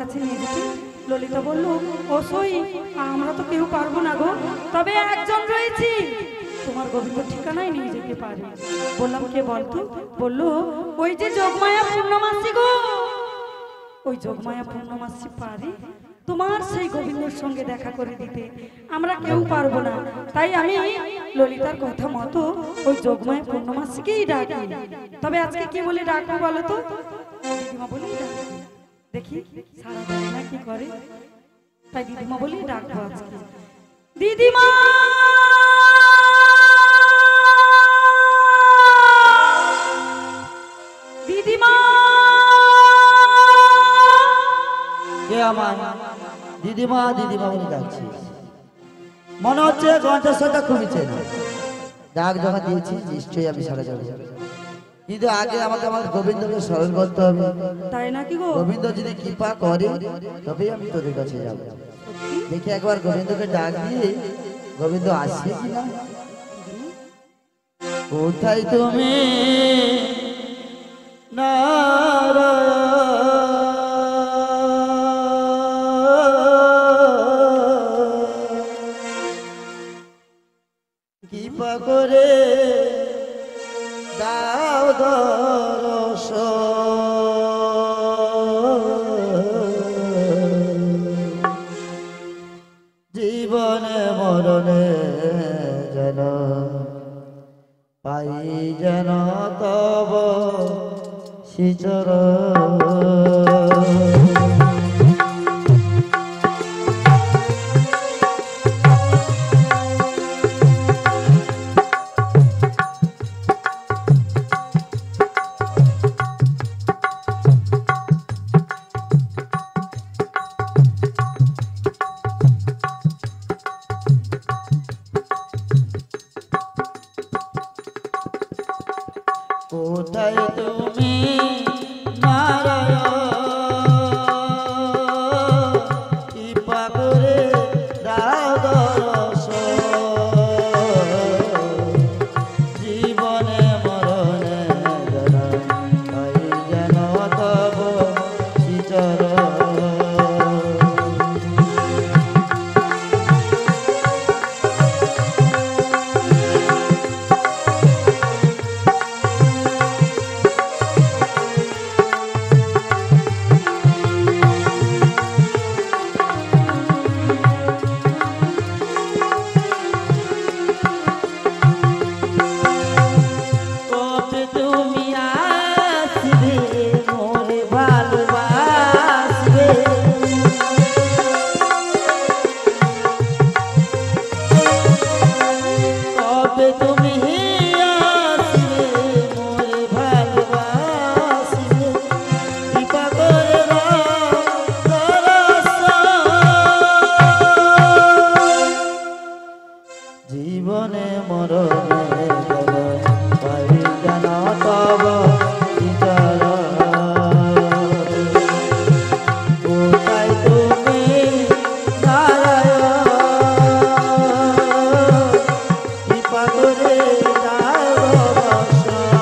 কাছে নিয়ে যেতে। ললিতা বলল, ও সই, আমরা তো কেউ পারবো না গো, তবে একজন রয়েছি তোমার গোবিন্দ ঠিকানায় নিয়ে যেতে পারে। বললাম, কে বলতো? বললো, ওই যে যোগমায়া পূর্ণমাসী গো, ওই যোগমায়া পূর্ণমাসী পারে তোমার সেই গোবিন্দর সঙ্গে দেখা করে দিতে। আমরা কেউ পারবো না, তাই আমি ললিতার কথা মতো ওই যোগমায়া পূর্ণমাসীকেই ডাকি। তবে আজকে কি বলে ডাকবো বলো তো? দিদিমা বলেই ডাকবো, দেখি সারা দেয় না কি করে, তাই দিদিমা বলেই ডাকবো আজকে। দিদিমা, দিদিমা, কে আমার দিদিমা দিদিমা বলে ডাকছি? মনে হচ্ছে কণ্ঠস্বরটা খুবই চেনা। ডাক যখন দিয়েছি নিশ্চয়ই আমি সারা যাবো, কিন্তু আগে আমাকে আমার গোবিন্দকে স্মরণ করতে হবে। তাই নাকি গো? গোবিন্দ যদি কৃপা করে তবেই আমি তোদের কাছে যাবো। দেখি একবার গোবিন্দকে ডাক দিয়ে গোবিন্দ আসছে কিনা। কোথায় তুমি কৃপা করে দাও দর্শন, জীবনে মরণে যেন পাই যেন তব শ্রীচরণ। কোথায় তুমি নারায়ণ, কৃপা করে দাও দর্শন, জীবনে মরণে যেন পাই যেন তব শ্রীচরণ। জীবনে মরণে যেন পাই যেন তব শ্রীচরণ। কোথায় তুমি নারায়ণ, কৃপা করে দাও দর্শন,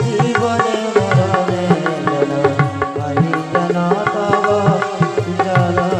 জীবনে মরণে যেন পাই যেন তব শ্রীচরণ।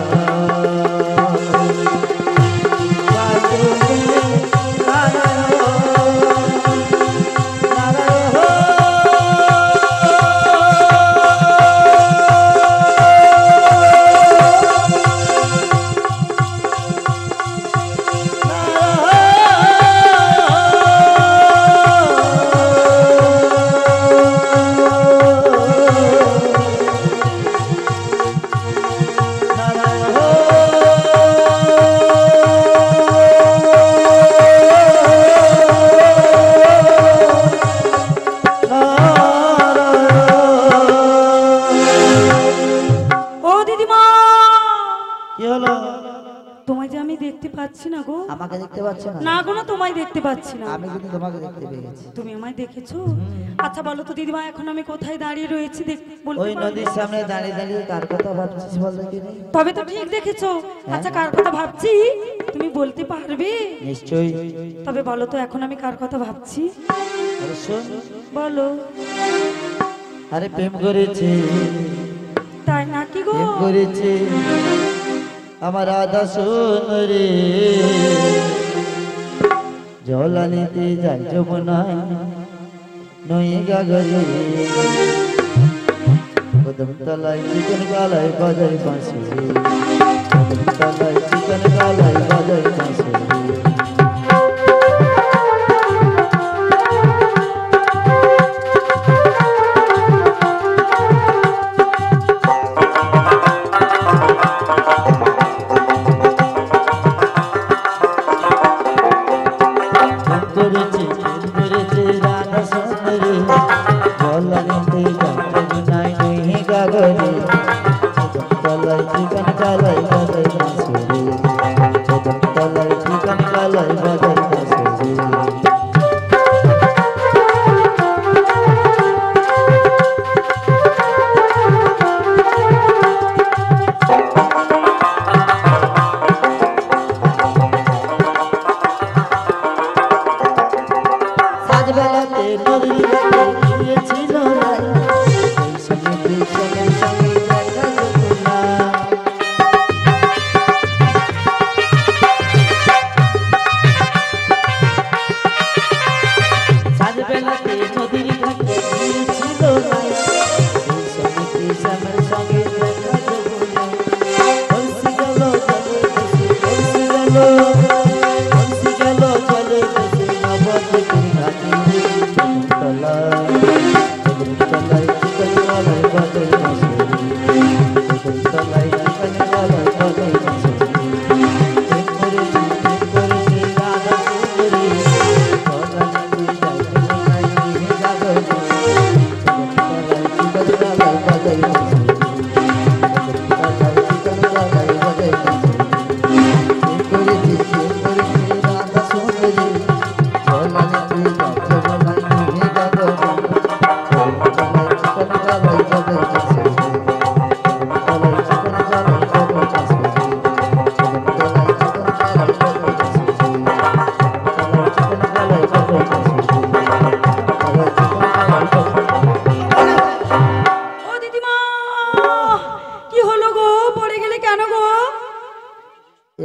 তোমায় যে আমি দেখতে পাচ্ছি না গো। আমাকে দেখতে পাচ্ছ না? না গো, না, তোমায় দেখতে পাচ্ছি না। আমি কিন্তু তোমাকে দেখতে পেয়েছি। তুমি আমায় দেখেছো? আচ্ছা বলো তো দিদিমা, এখন আমি কোথায় দাঁড়িয়ে রয়েছি বলতে ওই পারবে? নদীর সামনে দাঁড়িয়ে দাঁড়িয়ে কার কথা ভাবছিস বল দেখিনি? তবে তো ঠিক দেখেছো। আচ্ছা কার কথা ভাবছি তুমি বলতে পারবে? নিশ্চয়ই। তবে বলো তো এখন আমি কার কথা ভাবছি? আরে শোন, বলো। আরে প্রেম করেছে তাই নাকি গো? প্রেম করেছে আমার আদা সোনরে, জল আনিতে যাই যমুনায় নই গাগরে, কদম তলায় চিকন কালায় বাজাই বাঁশি, কদম তলায় চিকন কালায় বাজাই বাঁশি।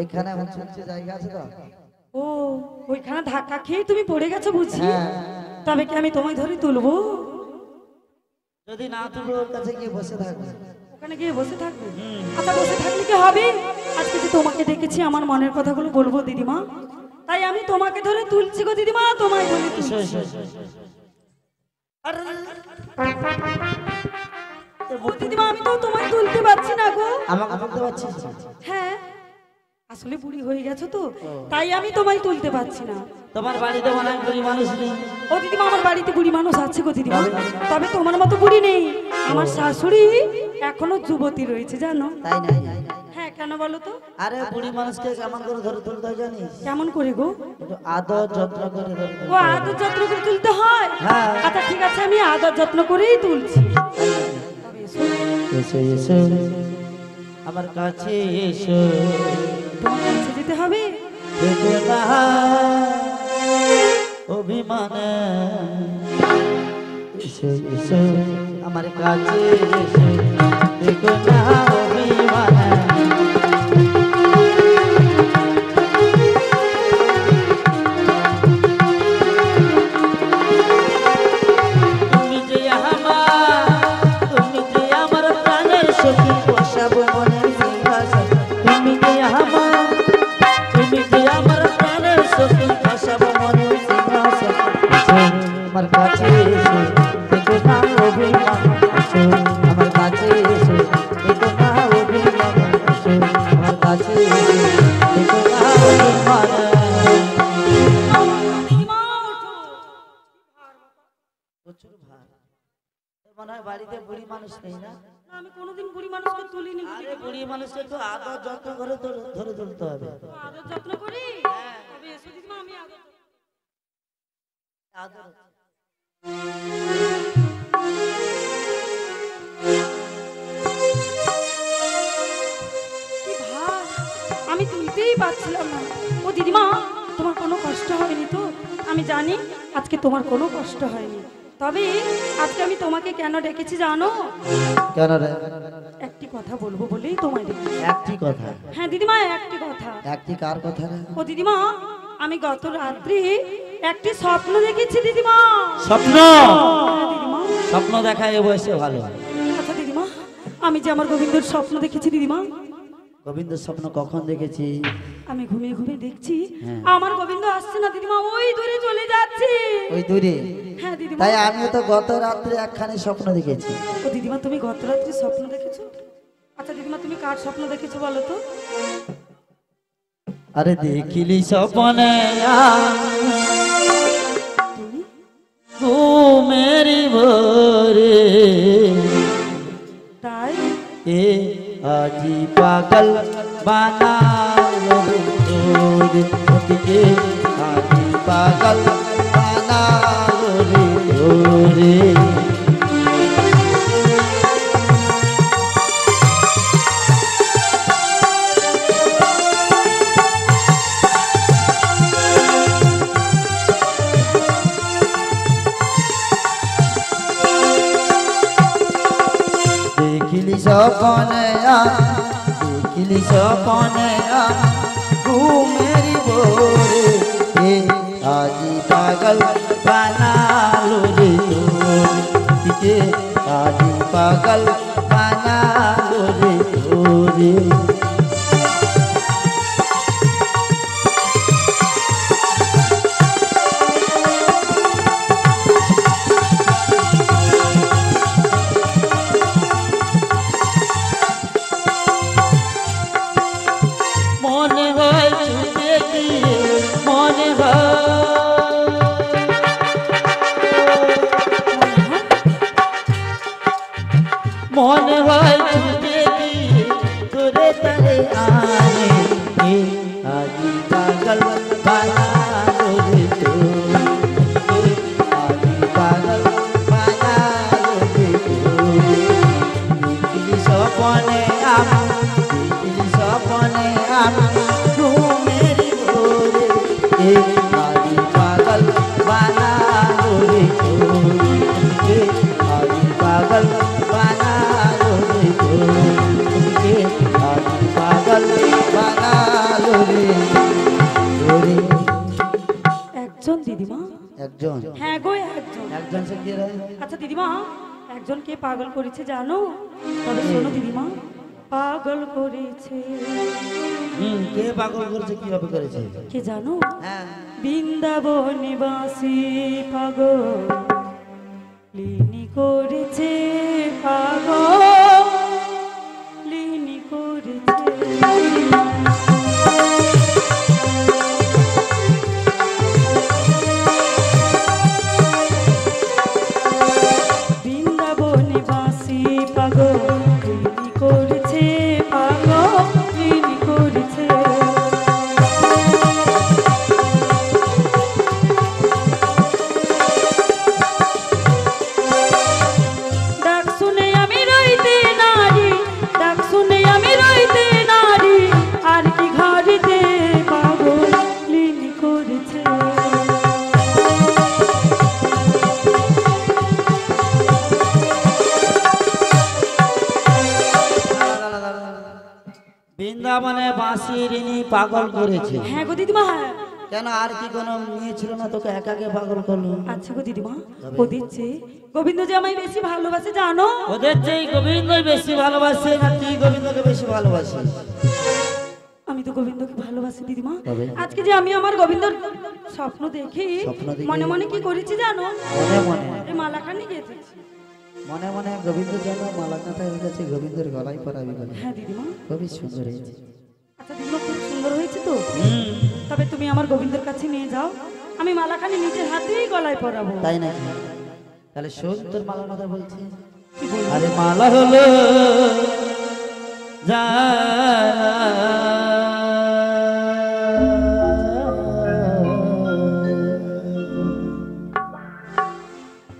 এখানে আমার চলছে জায়গা আছে তো। ও ওইখানে ধাক্কা খেয়ে তুমি পড়ে গেছো বুঝি? হ্যাঁ। তবে কি আমি তোমায় ধরে তুলবো? যদি না তুলো ওর কাছে গিয়ে বসে থাকবে। ওখানে গিয়ে বসে থাকবে? আচ্ছা বসে থাকলে কি হবে? আজকে যে তোমাকে দেখেছি আমার মনের কথাগুলো বলবো দিদিমা, তাই আমি তোমাকে ধরে তুলছি গো দিদিমা, তোমায় ধরে তুলছি। ও দিদিমা আমি তো তোমায় তুলতে পারছি না গো। আমাকে তুলতে পারছিস? হ্যাঁ আসলে বুড়ি হয়ে গেছো তো, তাই আমি তোমায় তুলতে পারছি না। তোমার বাড়িতে মনে হয় বুড়ি মানুষ নেই? ও দিদিমা আমার বাড়িতে বুড়ি মানুষ আছে গো দিদিমা, তবে তোমার মতো বুড়ি নেই। আমার শাশুড়ি এখনো যুবতী রয়েছে জানো? তাই নাই? হ্যাঁ কেন বলো তো? আরে বুড়ি মানুষকে কেমন করে ধরে তুলতে হয় জানিস? কেমন করে গো? একটু আদর যত্ন করে ধরে ও আদর যত্ন করে তুলতে হয়? হ্যাঁ। আচ্ছা ঠিক আছে আমি আদর যত্ন করেই তুলছি। তবে এসো। এসো এসো আমার কাছে এসো, তোমার কাছে যেতে হবে? দেখো না অভিমানে, এসো এসো আমার কাছে এসো, দেখো না অভিমানে। তুমি যে আমার প্রাণের সখী, বসাবো মনের সিংহাসন। তুমি যে আমার প্রাণের সখী, বসাবো মনের সিংহাসন। আমার কাছে এসো দেখো না অভিমান, এসো আমার কাছে এসো দেখো না অভিমান, এসো আমার কাছে এসো দেখো না অভিমান। দিদিমা ওঠো। প্রচুর ভার মনে হয় বাড়িতে বুড়ি মানুষ নেই না? না, আমি কোনোদিন বুড়ি মানুষকে তুলিনি গো আরে দিদিমা। বুড়ি মানুষকে একটু আদর যত্ন করে ধরে তুলতে হবে। তো আদর যত্ন করি? তবে এসো দিদিমা আমি আদর আদর কি ভার, আমি তুলতেই পারছিলাম না। ও দিদিমা তোমার কোনো কষ্ট হয়নি তো? আমি জানি আজকে তোমার কোনো কষ্ট হয়নি, তবে আজকে আমি তোমাকে কেন ডেকেছি জানো? কেন রে? একটা একটি কথা বলবো বলেই তোমায় ডেকেছি। একটি কথা? হ্যাঁ দিদিমা, একটি কথা। একটি কার কথা রে? ও দিদিমা, আমি গত রাত্রি একটি স্বপ্ন দেখেছি দিদিমা। স্বপ্ন? হ্যাঁ দিদিমা। স্বপ্ন দেখা এ বয়সে ভালো। আচ্ছা দিদিমা, আমি যে আমার গোবিন্দর স্বপ্ন দেখেছি দিদিমা। গোবিন্দের স্বপ্ন কখন দেখেছি? আমি ঘুমিয়ে ঘুমিয়ে দেখছি হ্যাঁ। আমার গোবিন্দ আসছে না দিদিমা, ওই দূরে চলে যাচ্ছে। ওই দূরে? হ্যাঁ দিদিমা। তাই আমিও তো গত রাত্রে একখানি স্বপ্ন দেখেছি। ও দিদিমা, তুমি গত রাত্রি স্বপ্ন দেখেছো? আচ্ছা দিদিমা, তুমি কার স্বপ্ন দেখেছো বলো তো? আরে দেখিলি স্বপ্নে তুমি? ঘুমেরি ভোরে তাই? এ আজি পাগল বানালো রে তোকে, আজি পাগল বানালো রে। দেখিলি স্বপ্নে দেখিলি স্বপ্নে ঘুমেরি ভোরে এ আজি পাগল বানালো রে তোকে, আজি পাগল বানালো রে তোরে। মনে হয় ছুটে গিয়ে মনে মনে হয় ছুটে গিয়ে তোরে তারে আনে এ আজি পাগল বানালো রে তোরে, আজি পাগল বানালো রে তোরে। দেখিলি স্বপ্নে আমি, দেখিলি স্বপ্নে আমি ঘুমেরি ভোরে এ আজি পাগল বানালো রে তোরে, আজি পাগল বানালো রে তোরে, আজি পাগল বানালো রে তোরে। একজন দিদিমা? একজন? হ্যাঁ গো একজন। একজন সে কে রে? আচ্ছা দিদিমা, একজন কে পাগল করেছে জানো? তবে শোনো দিদিমা, পাগল করেছে। কে পাগল করেছে, কিভাবে করেছে? কে জানো? হ্যাঁ। বৃন্দাবনিবাসী পাগল লিনি করেছে, পাগল লিনি করেছে। বৃন্দাবনিবাসী পাগল লিনি করেছে, পাগল লিনি করেছে। ডাক শুনে আমি রইতে নারী, ডাক শুনে আমি রইতে নারী, আর কি ঘরেতে পাগল লিনি করেছে। বৃন্দাবনে বাঁশি রিনি পাগল করেছে? হ্যাঁ গো দিদিমা, হ্যাঁ। কেন আর কি কোনো মেয়ে ছিল না তোকে একাকে পাগল করলো? আচ্ছা গো দিদিমা, ওদের চেয়ে গোবিন্দ যে আমায় বেশি ভালোবাসে জানো? ওদের চেয়ে গোবিন্দই বেশি ভালোবাসে না তুই গোবিন্দকে বেশি ভালোবাসিস? আমি তো গোবিন্দকে ভালোবাসি দিদিমা। তবে? আজকে যে আমি আমার গোবিন্দর স্বপ্ন দেখি স্বপ্ন দেখে? মনে মনে কি করেছি জানো? মনে মনে? এই মালাখানি গেঁথেছি। মনে মনে গোবিন্দ যেন মালা কাঁথা হয়ে গেছে, গোবিন্দের গলায় পরাবি বলে। হ্যাঁ দিদিমা। খুবই সুন্দর হয়েছে। আচ্ছা দিদিমা, খুব সুন্দর হয়েছে তো। তবে তুমি আমার গোবিন্দের কাছে নিয়ে যাও, আমি মালাখানি নিজের হাতেই গলায় পরাবো। তাই নাকি? তাহলে শোন তোর মালার কথা বলছি। কি বলবো? আরে মালা হলো যা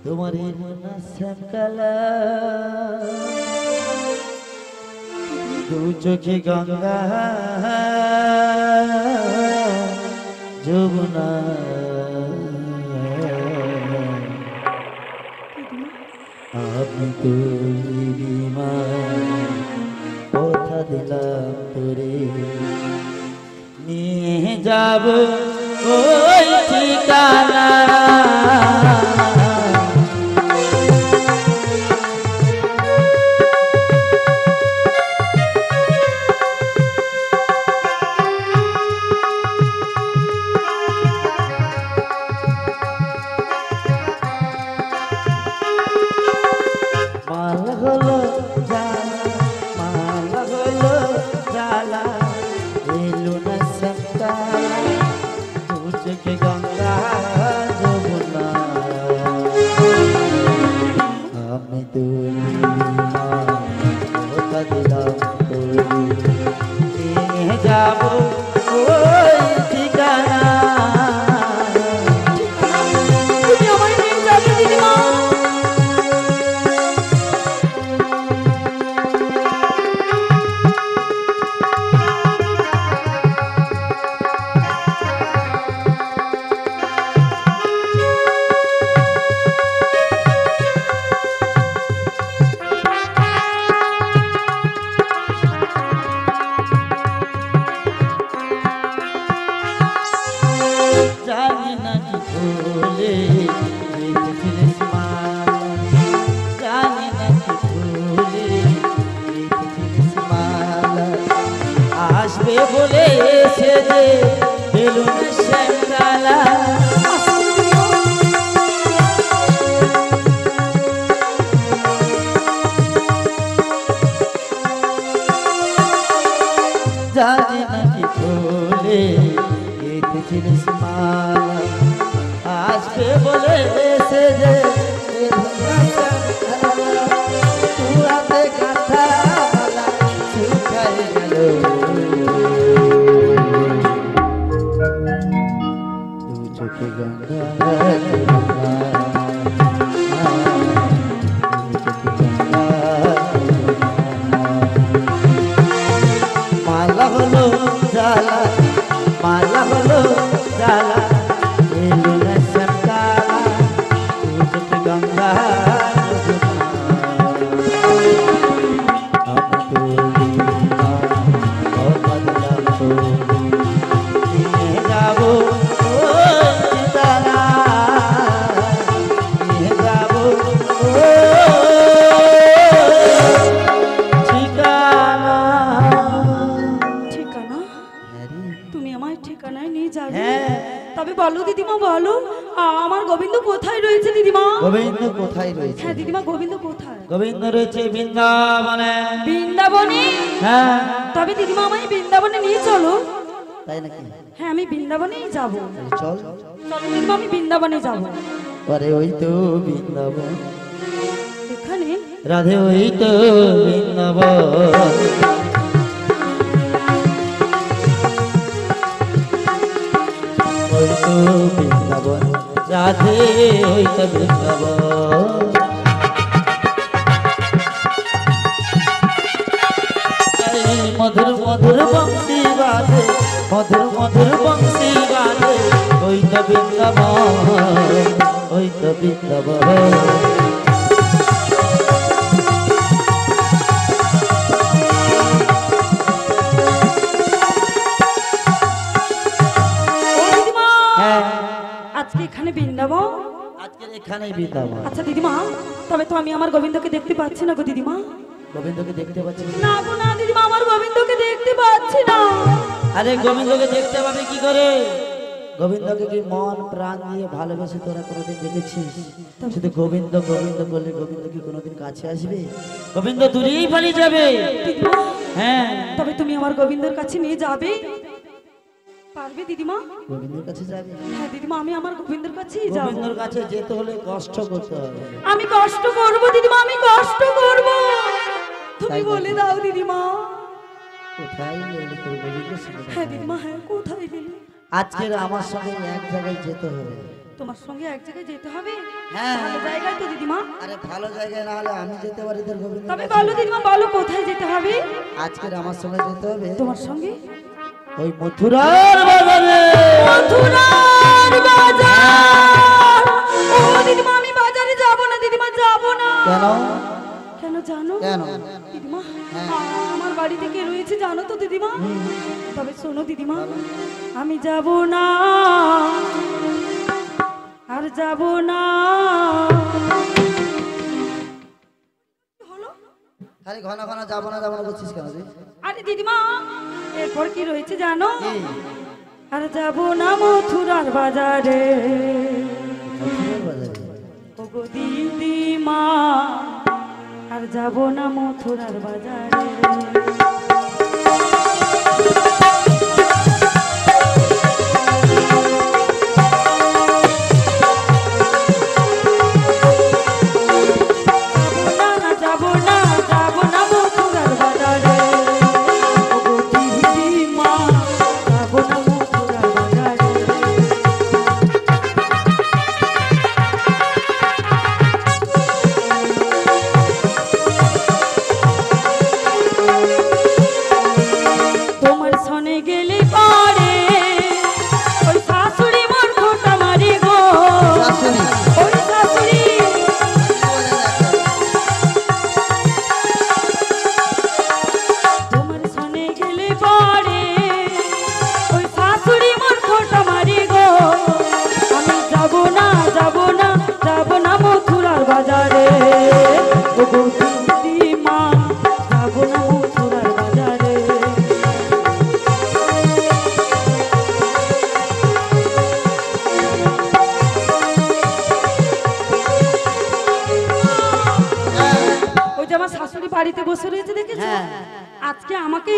তোমার শ্যামকালা দু চোখে গঙ্গা যমুনা আপনি তো দিলাম তোরে নিয়ে যাব ওই ঠিকানা মালা হলো জ্বালা এলো না সন্তালা তুঝকে গঙ্গা যমুনা আমি কথা দিলাম তোরে নিয়ে যাব ওই ঠিকানা তুমি আমায় নিয়ে যাবে দিদিমা? জানি না কি ভুলে রেখেছিলিস মালা জানি না কি ভুলে রেখেছিলিস মালা আসবে বলে এসে যে বেলুন শ্যামকালা জানি না কি ভুলে রেখেছিলিস মালা আসবে বলে এসে যে তুরাতে কাঁথা মালা শুকায় গেল দু চোখে গঙ্গা যমুনা, দু চোখে গঙ্গা যমুনা। মালা হলো জ্বালা মালা হলো জ্বালা এলো না সন্তালা তুঝকে গঙ্গা নিয়ে যাব ঠিকানা নিয়ে যাব ঠিকানা ঠিকানা? হ্যাঁ রে। তুমি আমায় ঠিকানায় নিয়ে যাবে? হ্যাঁ। তবে বলো দিদিমা, বলো আমার গোবিন্দ কোথায় রয়েছে দিদিমা? গোবিন্দ কোথায় রয়েছে? হ্যাঁ দিদিমা, গোবিন্দ কোথায়? গোবিন্দ রয়েছে বৃন্দাবনে। বৃন্দাবনে? হ্যাঁ তবে দিদিমা আমায় বৃন্দাবনে নিয়ে চলো। তাই নাকি? হ্যাঁ আমি বৃন্দাবনেই যাব। তাহলে চল। চলো দিদিমা, আমি বৃন্দাবনে যাব। আরে ওই তো বৃন্দাবন এখানে? রাধে ওই তো বৃন্দাবন ওই তো বৃন্দাবন রাধে ওই তো বৃন্দাবন এই মধুর মধুর বংশী বাজে মধুর মধুর বংশী বাজে ওই তো বৃন্দাবন ওই তো বৃন্দাবন ও দিদিমা, হ্যাঁ আজকে এখানে বৃন্দাবন? আজকের এখানেই বৃন্দাবন। আচ্ছা দিদিমা, তবে তো আমি আমার গোবিন্দকে দেখতে পাচ্ছি না গো দিদিমা। গোবিন্দকে দেখতে পাচ্ছি না? না গো না দিদিমা, আমার গোবিন্দকে দেখতে পাচ্ছি না। আরে গোবিন্দকে দেখতে পাবে কি করে? গোবিন্দকে কি মন প্রাণ দিয়ে ভালোবেসে তোরা কোনোদিন দেখেছিস? শুধু গোবিন্দ গোবিন্দ বললে গোবিন্দ কি কোনোদিন কাছে আসবে? গোবিন্দ দূরেই পালিয়ে যাবে। দিদিমা, হ্যাঁ তবে তুমি আমার গোবিন্দর কাছে নিয়ে যাবে? পারবে দিদিমা? গোবিন্দর কাছে যাবে? হ্যাঁ দিদিমা, আমি আমার গোবিন্দর কাছেই যাব। গোবিন্দর কাছে যেতে হলে কষ্ট করতে হবে। আমি কষ্ট করব দিদিমা, আমি কষ্ট করব। তুমি তাই বলে নাকি? দাও দিদিমা। কোথায় গেলে তোর গোবিন্দ শুনে হ্যাঁ দিদিমা, হ্যাঁ কোথায় গেলে? আজকের আমার সঙ্গে এক জায়গায় যেতে হবে। তোমার সঙ্গে এক জায়গায় যেতে হবে? হ্যাঁ। ভালো জায়গায় তো দিদিমা। আরে ভালো জায়গায় না হলে আমি যেতে পারি তোর গোবিন্দ তবে বলো দিদিমা, বলো কোথায় যেতে হবে? আজকের আমার সঙ্গে যেতে হবে তোমার সঙ্গে? ওই মথুরার বাজারে। মথুরার বাজার। ও দিদিমা, আমি বাজারে যাব না দিদিমা, যাব না। কেন? কেন জানো? কেন? দিদিমা, হ্যাঁ। আমার বাড়িতে কে রয়েছে জানো তো দিদিমা? তবে শোনো দিদিমা, আমি যাব না, আর যাব না। হলো খালি ঘন ঘন যাবো না করছিস কেন তুই? আরে দিদিমা, এরপর কি রয়েছে জানো? আর যাব না মথুরার বাজারে, ওগো দিদিমা, আর যাব না মথুরার বাজারে। বাড়িতে বসে রয়েছে দেখেছো? আজকে আমাকে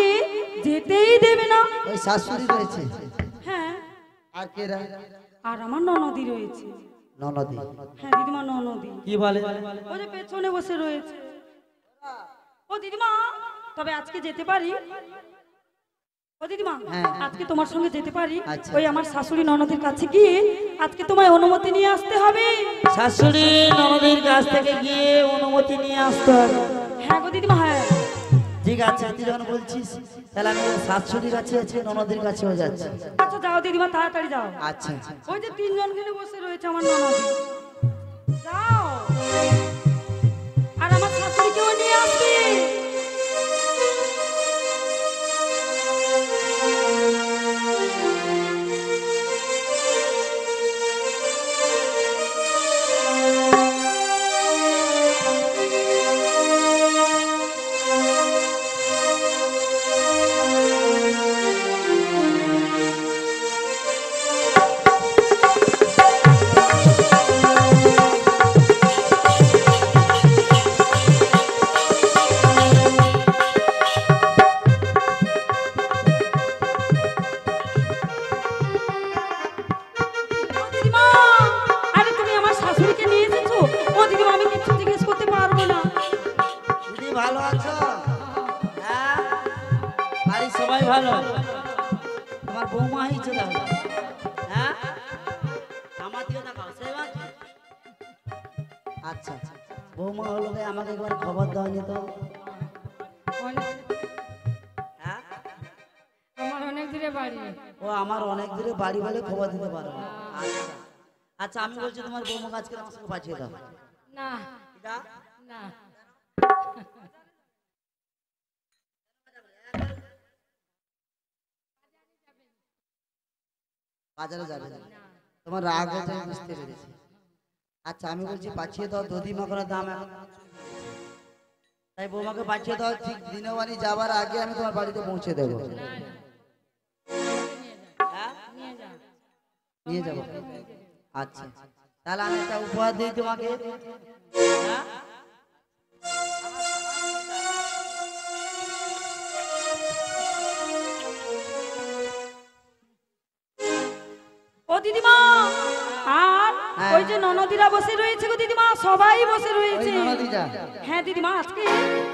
যেতেই দেবে না। ওই শাশুড়ি রয়েছে। হ্যাঁ। আর কে রে? আর আমার ননদি রয়েছে। ননদি? হ্যাঁ দিদিমা, ননদি। কি বলে? ও যে পেছনে বসে রয়েছে। ও দিদিমা, তবে আজকে যেতে পারি? ও দিদিমা, আজকে তোমার সঙ্গে যেতে পারি? ওই আমার শাশুড়ি ননদির কাছে গিয়ে আজকে তোমায় অনুমতি নিয়ে আসতে হবে। শাশুড়ি ননদির কাছ থেকে গিয়ে অনুমতি নিয়ে আসতে হবে? হ্যাঁ গো দিদিমা, হ্যাঁ। ঠিক আছে, তুই যখন বলছিস তাহলে আমি শাশুড়ির কাছে আছি, ননদির কাছেও যাচ্ছি। আচ্ছা যাও দিদিমা, তাড়াতাড়ি যাও। আচ্ছা। ওই যে তিনজন গেলে বসে রয়েছে আমার ননদি, যাও। আর আমার শাশুড়িকেও নিয়ে আসবে। সবাই ভালো? তোমার বৌমা হয়েছে তাহলে? হ্যাঁ, আমার দিকে দেখাও। আচ্ছা, বৌমা হলো, আমাকে একবার খবর দাও নি তো। আমার অনেক দূরে বাড়ি। ও আমার অনেক দূরে বাড়ি বলে খবর দিতে পারো। আচ্ছা আচ্ছা, আমি বলছি তোমার বৌমাকে আজকে আমার সঙ্গে পাঠিয়ে দাও। না না, বাজারে যাবে না, তোমার রাগ হচ্ছে বুঝতে পেরেছি। আচ্ছা আমি বলছি পাঠিয়ে দাও, দধিমা করে দাম এখন, তাই বৌমাকে পাঠিয়ে দাও। ঠিক দিনবানি যাবার আগে আমি তোমার বাড়িতে পৌঁছে দেবো। নিয়ে যাবো? আচ্ছা, তাহলে আমি একটা উপহার দিই তোমাকে। ও দিদিমা, আর ওই যে ননদিরা বসে রয়েছে গো দিদিমা, সবাই বসে রয়েছে। হ্যাঁ দিদিমা, আজকে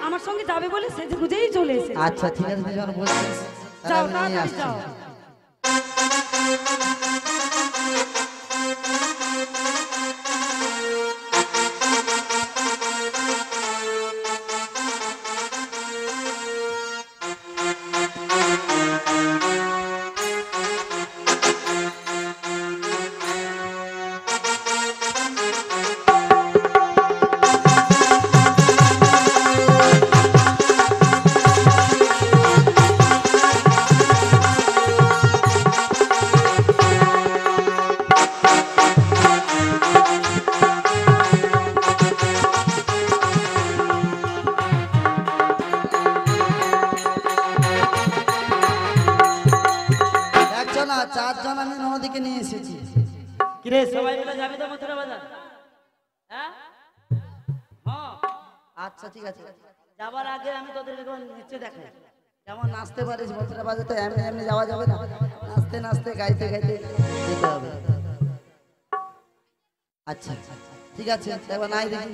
আমার সঙ্গে যাবে বলে সেজে গুজেই চলে এসেছে। আচ্ছা ঠিক আছে, যখন বলছিস যাও, তাড়াতাড়ি যাও। দিকে নিয়ে এসেছি। কিরে সবাই মিলে যাবি তো মথুরা বাজার? হ্যাঁ হ্যাঁ, আচ্ছা ঠিক আছে। যাবার আগে আমি তোদেরকে একবার নিচে দেখাই। যেমন নাচতে পারিস মথুরা বাজার, তো এমনি এমনি যাওয়া যাবে না, নাচতে নাচতে গাইতে গাইতে যেতে হবে। আচ্ছা ঠিক আছে, এবার নাই দেখি।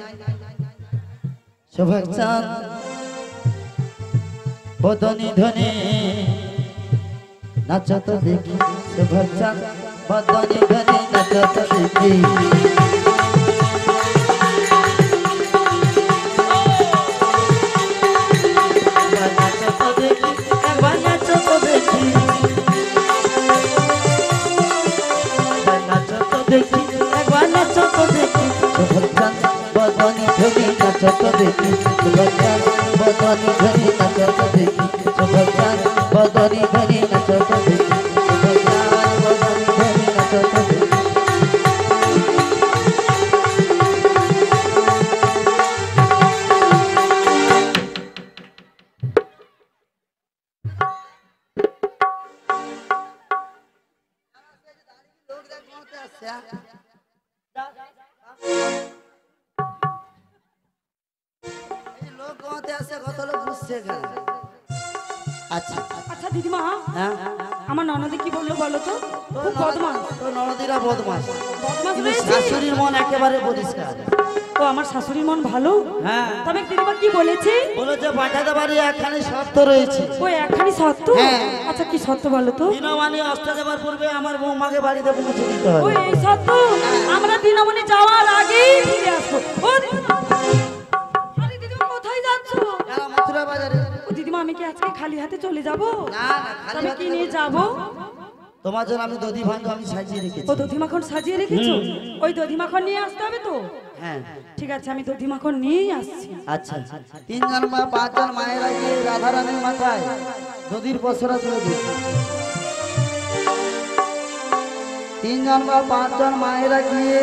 শোভার চাঁদ বদনি ধনে নাচত দেখি, শোভার চাঁদ বদনি ধনে নাচত দেখি। বদনি ধনি নাচত দেখি, শোভার বদনি ধনি নাচত দেখি, শোভার বদনি ধনি নাচত দেখি, শোভার বদনি ধনি নাচত দেখি। লোক গাঁতে আসে, কত লোক বুঝছে এখানে। আচ্ছা আচ্ছা দিদিমা, হ্যাঁ, আমার ননদি কি বললো বলো তো? খুব বদমাস। তো ননদিরা বদমাস, বদমাস কিন্তু রয়েছে। শাশুড়ির মন একেবারে পরিষ্কার। ও আমার শাশুড়ির মন ভালো। হ্যাঁ, তবে দিদিমা কি বলেছে? বলেছে পাঠাতে পারি, একখানি শর্ত রয়েছে। ও একখানি সত্য? হ্যাঁ। আচ্ছা কি সত্য বলো তো? দিনবানি অস্ত যাবার পূর্বে আমার বৌমাকে বাড়িতে পৌঁছে দিতে ও হবে। এই সত্য? আমরা দিনমণি যাওয়ার আগেই ফিরে আসবো। ও আরে দিদিমা কোথায় যাচ্ছো? যারা মথুরা বাজারে। ও দিদিমা আমি কি আজকে খালি হাতে চলে যাব? না না, খালি তবে হাতে কি যাবো নিয়ে না। যাব? তোমার জন্য আমি দধি ভাঙ্গ আমি সাজিয়ে রেখেছি। ও দধি মাখন সাজিয়ে রেখেছো? ওই দধি মাখন নিয়ে আসতে হবে তো? হ্যাঁ ঠিক আছে, আমি দধি মাখন নিয়েই আসছি। আচ্ছা, 3 জন বা 5 জন মায়েরা গিয়ে রাধা রানীর মাথায় দধির পসরা তুলে দিই। 3 জন বা 5 জন মায়েরা গিয়ে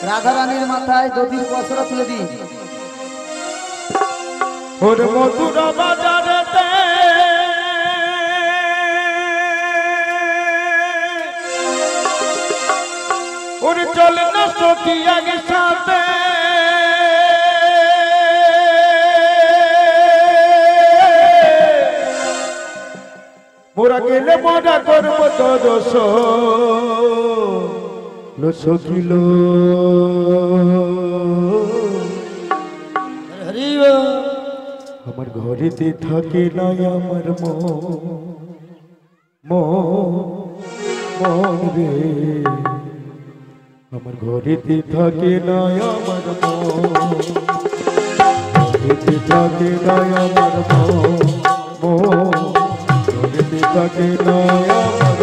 রাধা রানীর মাথায় দধির পসরা তুলে দিই। ওর মথুরা বাজারেতে ওর চল না সখী আগে সাথে মোরা গেলে মজা করবো তো দোষ লো সখিলো হরি বল। আমার ঘরেতে থাকে না আমার মন রে, আমার ঘরেতে থাকে না আমার ঘরেতে থাকে না আমার ঘরেতে থাকে না আমার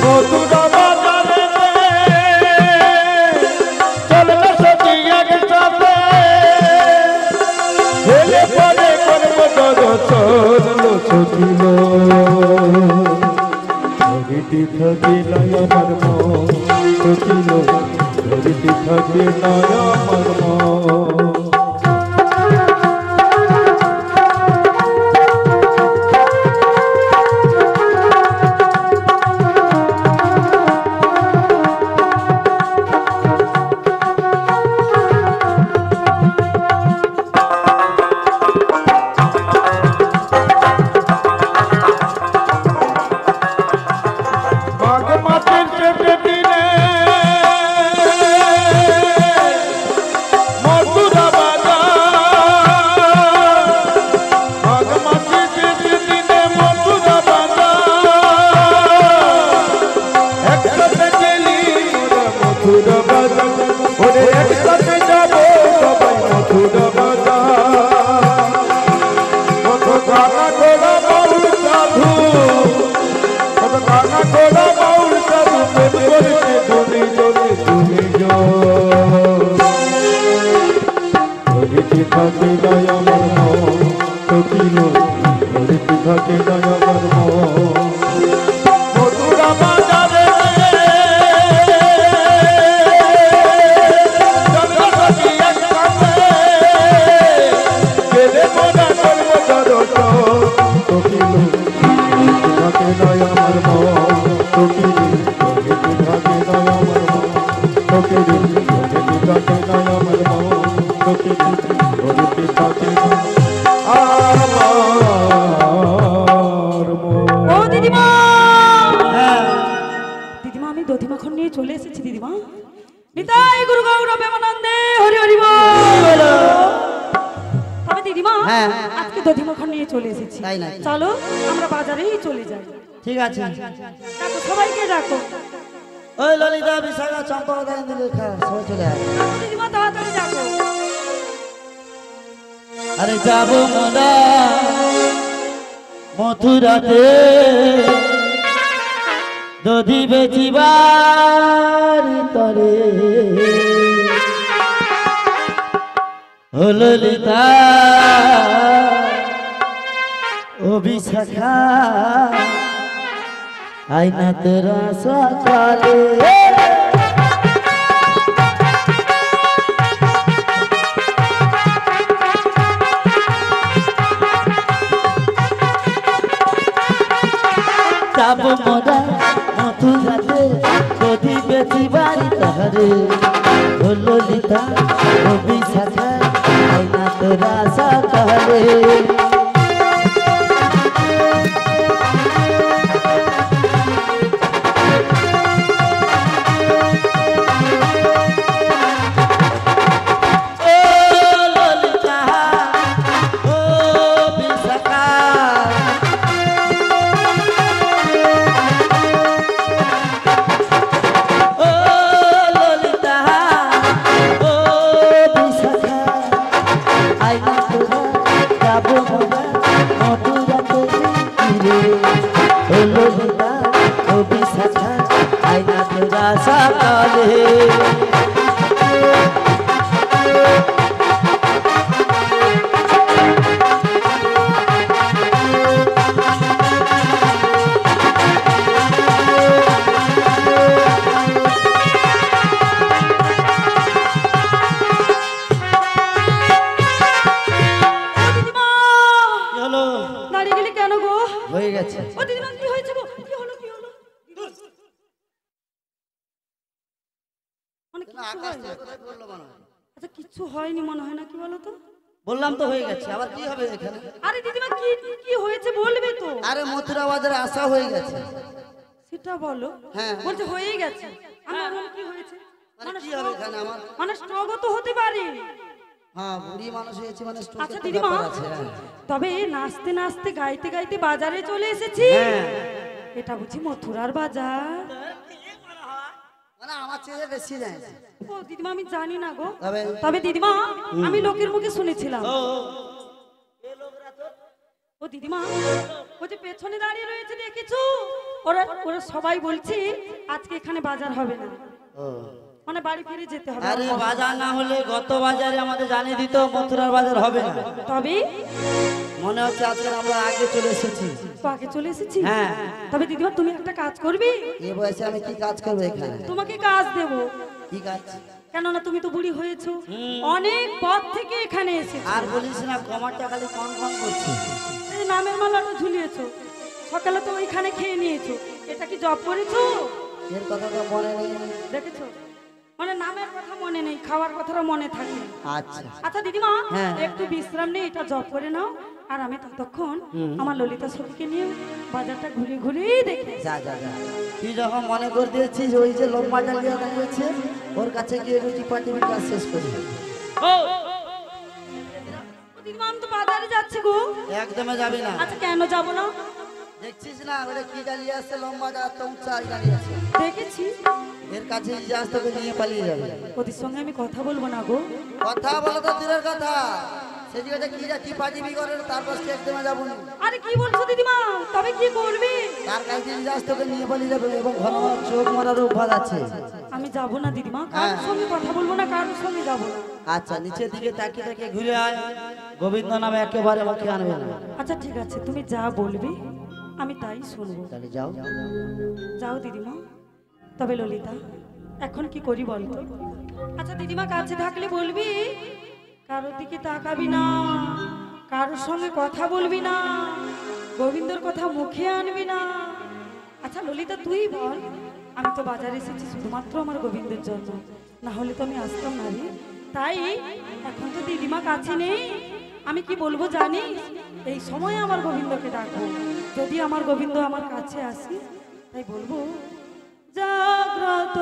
মথুরা বাজারেতে চল না সখী আগে সাথে হেলে পরে করবো দর্শন লো সখিলো ঘরেতে থাকে না আমার সখিলো ঘরেতে থাকে না আমার মাঘ মাসের শেষে দিনে মথুরা ও দিদিমা, হ্যাঁ দিদিমা আমি দধি মাখন নিয়ে চলে এসেছি দিদিমা। নিতাই গুরু গৌর প্রেমানন্দে হরি হরি বল। তবে দিদিমা হ্যাঁ। আজকে দধি মাখন নিয়ে চলে এসেছি, তাই নাকি? চলো আমরা বাজারেই চলে যাই। ঠিক আছে। ডাকো, সবাইকে ডাকো। ওই ললিতা বিশাখা চম্পা দাই দিলে খা সবাই চলে আয়। দিদিমা তাড়াতাড়ি ডাকো। আরে যাবো মোরা মথুরাতে দধি বেচিবার তরে ও ললিতা ও বিশাখা আইনা তোরা সকালে যাব মোরা মথুরাতে দধি বেচিবারি তাহারে ও ললিতা ও বিশাখা আইনা তোরা সকালে দাঁড়িয়ে গেলে কেন গো? হয়ে গেছে। ও দিদিমা কি হয়েছে গো? কি হলো কি হলো? মানে কিছু হয়নি? আচ্ছা কিচ্ছু হয়নি মনে হয় না, কি বলো তো? বললাম তো হয়ে গেছে, আবার কি হবে এখানে? আরে দিদিমা কি কি হয়েছে বলবে তো? আরে মথুরা বাজারে আসা হয়ে গেছে। সেটা বলো। হ্যাঁ। বলছে হয়েই গেছে। আমার কি হয়েছে? মানে কি হবে এখানে আমার? মানে স্ট্রোকও তো হতে পারে। হ্যাঁ বুড়ি মানুষ হয়েছে মানে স্ট্রোকের আচ্ছা তো দিদিমা, ব্যাপার আছে, হ্যাঁ। তবে নাচতে নাচতে গাইতে গাইতে বাজারে চলে এসেছি। হ্যাঁ। এটা বুঝি মথুরার বাজার? মানে আমার চেয়ে বেশি নেয়। ও দিদিমা আমি জানি না গো। তবে- তবে দিদিমা আমি লোকের মুখে শুনেছিলাম। ও দিদিমা ও যে পেছনে দাঁড়িয়ে রয়েছে দেখেছো? ওরা ওরা সবাই বলছে আজকে এখানে বাজার হবে না, ও মানে বাড়ি ফিরে যেতে হবে। আরে বাজার না হলে গত বাজারে আমাদের জানিয়ে দিত মথুরার বাজার হবে না। তবে মনে হচ্ছে আজকে আমরা আগে চলে এসেছি। তো আগে চলে এসেছি। হ্যাঁ। তবে দিদিমা তুমি একটা কাজ করবে, এই বয়সে আমি কি কাজ করবো এখানে? তোমাকে কাজ দেব। কি কাজ? কেননা তুমি তো বুড়ি হয়েছো, অনেক পথ থেকে এখানে এসেছো। আর বলিস না, কমারটা খালি কন কন করছে। এই যে নামের মালাটা ঝুলিয়েছো, সকালে তো ওইখানে খেয়ে নিয়েছো, এটা কি জব করেছো? এর কথা তো মনে নেই। দেখেছো, মানে নামের কথা মনে নেই, খাওয়ার কথাটা মনে থাকে। আচ্ছা আচ্ছা দিদিমা হ্যাঁ। একটু বিশ্রাম নেই, এটা জব করে নাও, আর আমি ততক্ষণ আমার ললিতা সখীকে নিয়ে বাজারটা ঘুরে ঘুরে দেখে। যা যা যা, তুই যখন মনে করে দিয়েছিস ওই যে লম্বা ডালিয়া দাঁড়িয়েছে ওর কাছে গিয়ে রুটি পাটি কাজ শেষ করি। ও ও দিদিমা আমি তো বাজারে যাচ্ছি গো। একদমে যাবি না। আচ্ছা কেন যাব না? দেখছিস না ওটা কি ডালিয়া আছে, লম্বা তো উঁচা ডালিয়া আছে। দেখেছি, এর কাছে যাস তোকে নিয়ে পালিয়ে যাবে। ওদের সঙ্গে আমি কথা বলবো না গো। কথা বলো তো দূরের কথা, সে জিজ্ঞাসা কি যা টিপা টিপি করে তারপর সে একদমে যাবো না। আরে কি বলছো দিদিমা, তবে কি করবে? তার কাছে যাস তোকে নিয়ে পালিয়ে যাবে এবং ঘন ঘন চোখ মারার অভ্যাস আছে। আমি যাব না দিদিমা, কারোর হ্যাঁ। সঙ্গে কথা বলবো না, কারোর সঙ্গে যাব না। আচ্ছা নিচের দিকে তাকিয়ে তাকিয়ে ঘুরে আয়, গোবিন্দ নামে একেবারে মুখে আনবে না। আচ্ছা ঠিক আছে, তুমি যা বলবে আমি তাই শুনবো। তাহলে যাও। যাও দিদিমা। তবে ললিতা এখন কি করি বলতো? আচ্ছা দিদিমা কাছে থাকলে বলবি কারোর দিকে তাকাবি না, কারোর সঙ্গে কথা বলবি না, গোবিন্দর কথা মুখে আনবি না। আচ্ছা ললিতা তুই বল, আমি তো বাজারে এসেছি শুধুমাত্র আমার গোবিন্দের জন্য, না হলে তো আমি আসতাম না রে। তাই এখন তো দিদিমা কাছে নেই, আমি কি বলবো জানিস? এই সময় আমার গোবিন্দকে ডাকবো। যদি আমার গোবিন্দ আমার কাছে আসি তাই বলবো জাগ্রত